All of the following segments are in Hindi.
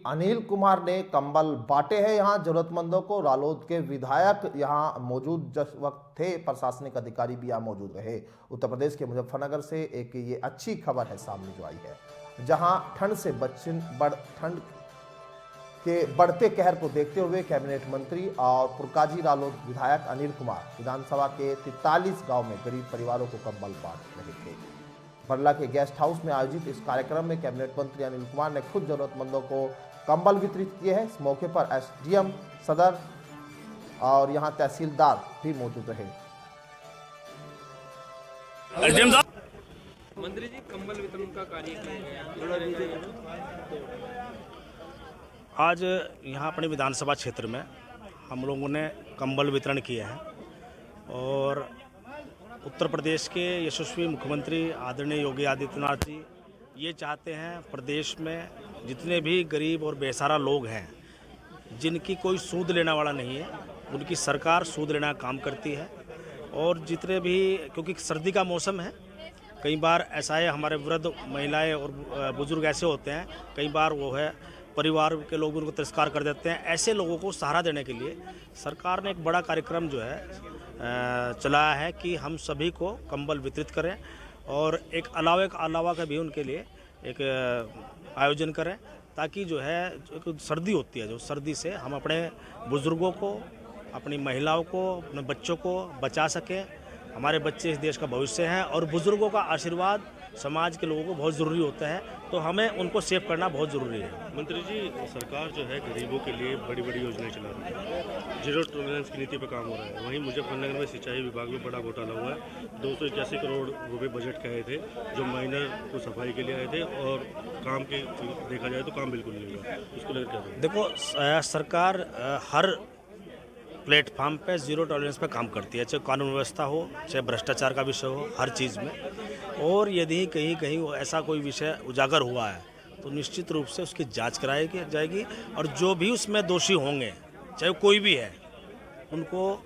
अनिल कुमार ने कंबल बांटे हैं यहाँ जरूरतमंदों को। रालोद के विधायक यहाँ मौजूद जिस वक्त थे, प्रशासनिक अधिकारी भी यहाँ मौजूद रहे। उत्तर प्रदेश के मुजफ्फरनगर से एक ये अच्छी खबर है सामने जो आई है, जहां ठंड से ठंड के बढ़ते कहर को देखते हुए कैबिनेट मंत्री और पुरकाजी रालोद विधायक अनिल कुमार विधानसभा के 43 गांव में गरीब परिवारों को कंबल बांट रहे थे। बरला के गेस्ट हाउस में आयोजित इस कार्यक्रम में कैबिनेट मंत्री अनिल कुमार ने खुद जरूरतमंदों को कंबल वितरित किए हैं। इस मौके पर एसडीएम सदर और यहां तहसीलदार भी मौजूद रहे। मंत्री जी, कंबल वितरण का कार्य आज यहाँ अपने विधानसभा क्षेत्र में हम लोगों ने कंबल वितरण किया है और उत्तर प्रदेश के यशस्वी मुख्यमंत्री आदरणीय योगी आदित्यनाथ जी ये चाहते हैं प्रदेश में जितने भी गरीब और बेसहारा लोग हैं, जिनकी कोई सूद लेने वाला नहीं है, उनकी सरकार सूद लेना काम करती है। और जितने भी, क्योंकि सर्दी का मौसम है, कई बार ऐसा है हमारे वृद्ध महिलाएं और बुजुर्ग ऐसे होते हैं, कई बार वो है परिवार के लोग उनको तिरस्कार कर देते हैं। ऐसे लोगों को सहारा देने के लिए सरकार ने एक बड़ा कार्यक्रम जो है चलाया है कि हम सभी को कंबल वितरित करें और एक अलावा का भी उनके लिए एक आयोजन करें, ताकि जो है सर्दी होती है, जो सर्दी से हम अपने बुज़ुर्गों को, अपनी महिलाओं को, अपने बच्चों को बचा सकें। हमारे बच्चे इस देश का भविष्य हैं और बुज़ुर्गों का आशीर्वाद समाज के लोगों को बहुत ज़रूरी होता है, तो हमें उनको सेव करना बहुत ज़रूरी है। मंत्री जी, सरकार जो है गरीबों के लिए बड़ी बड़ी योजनाएं चला रही है, जीरो टॉलरेंस की नीति पर काम हो रहा है। वहीं मुजफ्फरनगर में सिंचाई विभाग में बड़ा घोटाला हुआ है। 281 करोड़ रुपए बजट के आए थे, जो माइनर को सफाई के लिए आए थे, और काम के देखा जाए तो काम बिल्कुल नहीं हुआ। उसको लेकर क्या करें? देखो, सरकार हर प्लेटफार्म पे जीरो टॉलरेंस पे काम करती है, चाहे कानून व्यवस्था हो, चाहे भ्रष्टाचार का विषय हो, हर चीज़ में। और यदि कहीं ऐसा कोई विषय उजागर हुआ है तो निश्चित रूप से उसकी जांच कराई जाएगी और जो भी उसमें दोषी होंगे, चाहे कोई भी है, उनको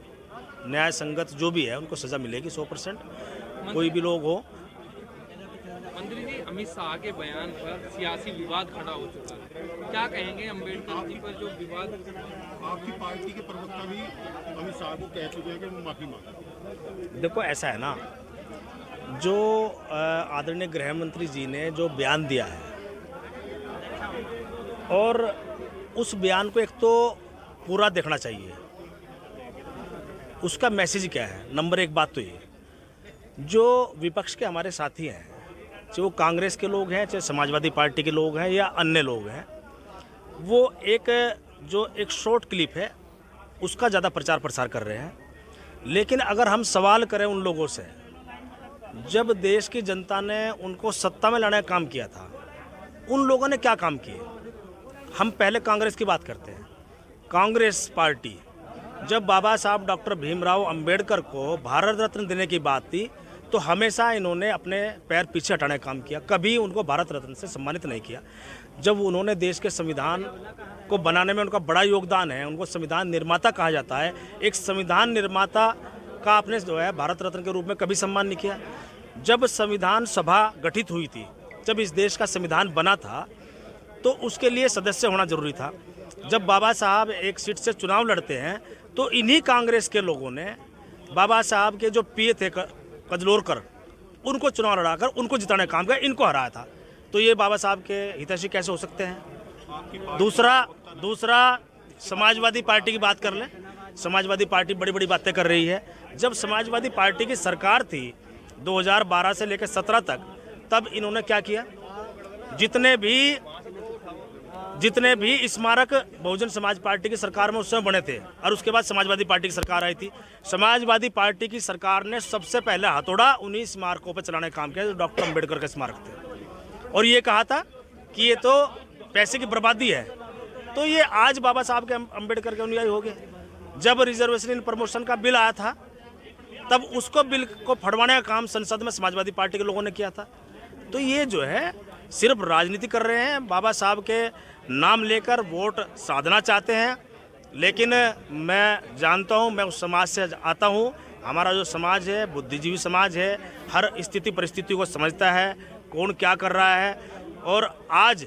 न्याय संगत जो भी है उनको सज़ा मिलेगी 100%। कोई भी लोग हो। मंत्री जी, अमित शाह के बयान पर सियासी विवाद खड़ा हो चुका है, क्या कहेंगे अम्बेडकर जी पर जो विवाद? आपकी पार्टी के प्रवक्ता भी अमित शाह को कह चुके हैं कि वो माफी मांगे। देखो, ऐसा है ना, जो आदरणीय गृह मंत्री जी ने जो बयान दिया है, और उस बयान को एक तो पूरा देखना चाहिए, उसका मैसेज क्या है। नंबर एक बात तो ये, जो विपक्ष के हमारे साथी हैं, चाहे वो कांग्रेस के लोग हैं, चाहे समाजवादी पार्टी के लोग हैं या अन्य लोग हैं, वो एक शॉर्ट क्लिप है उसका ज़्यादा प्रचार प्रसार कर रहे हैं। लेकिन अगर हम सवाल करें उन लोगों से, जब देश की जनता ने उनको सत्ता में लाने का काम किया था, उन लोगों ने क्या काम किए। हम पहले कांग्रेस की बात करते हैं। कांग्रेस पार्टी, जब बाबा साहब डॉक्टर भीमराव अंबेडकर को भारत रत्न देने की बात थी, तो हमेशा इन्होंने अपने पैर पीछे हटाने का काम किया, कभी उनको भारत रत्न से सम्मानित नहीं किया। जब उन्होंने देश के संविधान को बनाने में उनका बड़ा योगदान है, उनको संविधान निर्माता कहा जाता है, एक संविधान निर्माता का आपने जो है भारत रत्न के रूप में कभी सम्मान नहीं किया। जब संविधान सभा गठित हुई थी, जब इस देश का संविधान बना था, तो उसके लिए सदस्य होना जरूरी था। जब बाबा साहब एक सीट से चुनाव लड़ते हैं, तो इन्हीं कांग्रेस के लोगों ने बाबा साहब के जो पीए थे कजलोरकर, उनको चुनाव लड़ाकर उनको जिताने का काम किया, इनको हराया था। तो ये बाबा साहब के हितैषी कैसे हो सकते हैं। दूसरा समाजवादी पार्टी की बात कर लें। समाजवादी पार्टी बड़ी बड़ी बातें कर रही है। जब समाजवादी पार्टी की सरकार थी 2012 से लेकर 17 तक, तब इन्होंने क्या किया, जितने भी स्मारक बहुजन समाज पार्टी की सरकार में उस समय बने थे, और उसके बाद समाजवादी पार्टी की सरकार आई थी। समाजवादी पार्टी की सरकार ने सबसे पहले हथौड़ा उन्हीं स्मारकों पर चलाने का काम किया जो डॉक्टर अंबेडकर के स्मारक थे, और ये कहा था कि ये तो पैसे की बर्बादी है। तो ये आज बाबा साहब के अंबेडकर के अनुयायी हो गए। जब रिजर्वेशन इन प्रमोशन का बिल आया था, तब उसको बिल को फड़वाने का काम संसद में समाजवादी पार्टी के लोगों ने किया था। तो ये जो है सिर्फ राजनीति कर रहे हैं, बाबा साहब के नाम लेकर वोट साधना चाहते हैं। लेकिन मैं जानता हूं, मैं उस समाज से आता हूं। हमारा जो समाज है बुद्धिजीवी समाज है, हर स्थिति परिस्थिति को समझता है, कौन क्या कर रहा है। और आज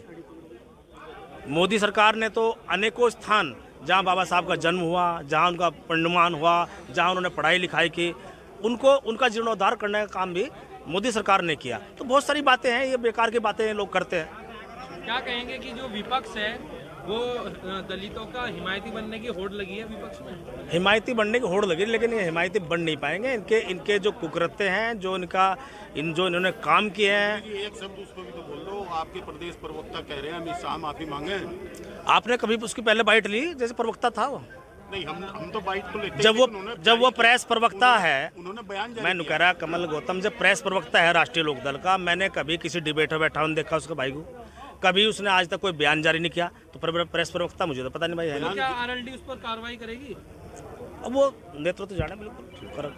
मोदी सरकार ने तो अनेकों स्थान जहां बाबा साहब का जन्म हुआ, जहां उनका परिनिर्वाण हुआ, जहां उन्होंने पढ़ाई लिखाई की, उनका जीर्णोद्धार करने का काम भी मोदी सरकार ने किया। तो बहुत सारी बातें हैं, ये बेकार की बातें लोग करते हैं। क्या कहेंगे कि जो विपक्ष है वो दलितों का हिमायती बनने की होड़ लगी है विपक्ष में? हिमायती बनने की होड़ लगी, लेकिन ये हिमायती बन नहीं पाएंगे। इनके जो कुकृत्य हैं, जो इन्होंने काम किए हैं। एक शब्द उस पर भी तो बोल दो। आपके प्रदेश प्रवक्ता कह रहे हैं अमित शाह माफी मांगे। आपने कभी उसकी पहले बाइट ली? जैसे प्रवक्ता था वो, नहीं, हम तो बाइट को लेते जब वो प्रेस प्रवक्ता है, उन्होंने बयान जारी मैं कह रहा कमल गौतम जब प्रेस प्रवक्ता है राष्ट्रीय लोकदल का, मैंने कभी किसी डिबेट में बैठा हूँ देखा उसके भाई को, कभी उसने आज तक कोई बयान जारी नहीं किया। तो प्रेस प्रवक्ता मुझे तो पता नहीं भाई है। क्या आरएलडी उस पर कार्रवाई करेगी? अब वो नेतृत्व जाने बिल्कुल कर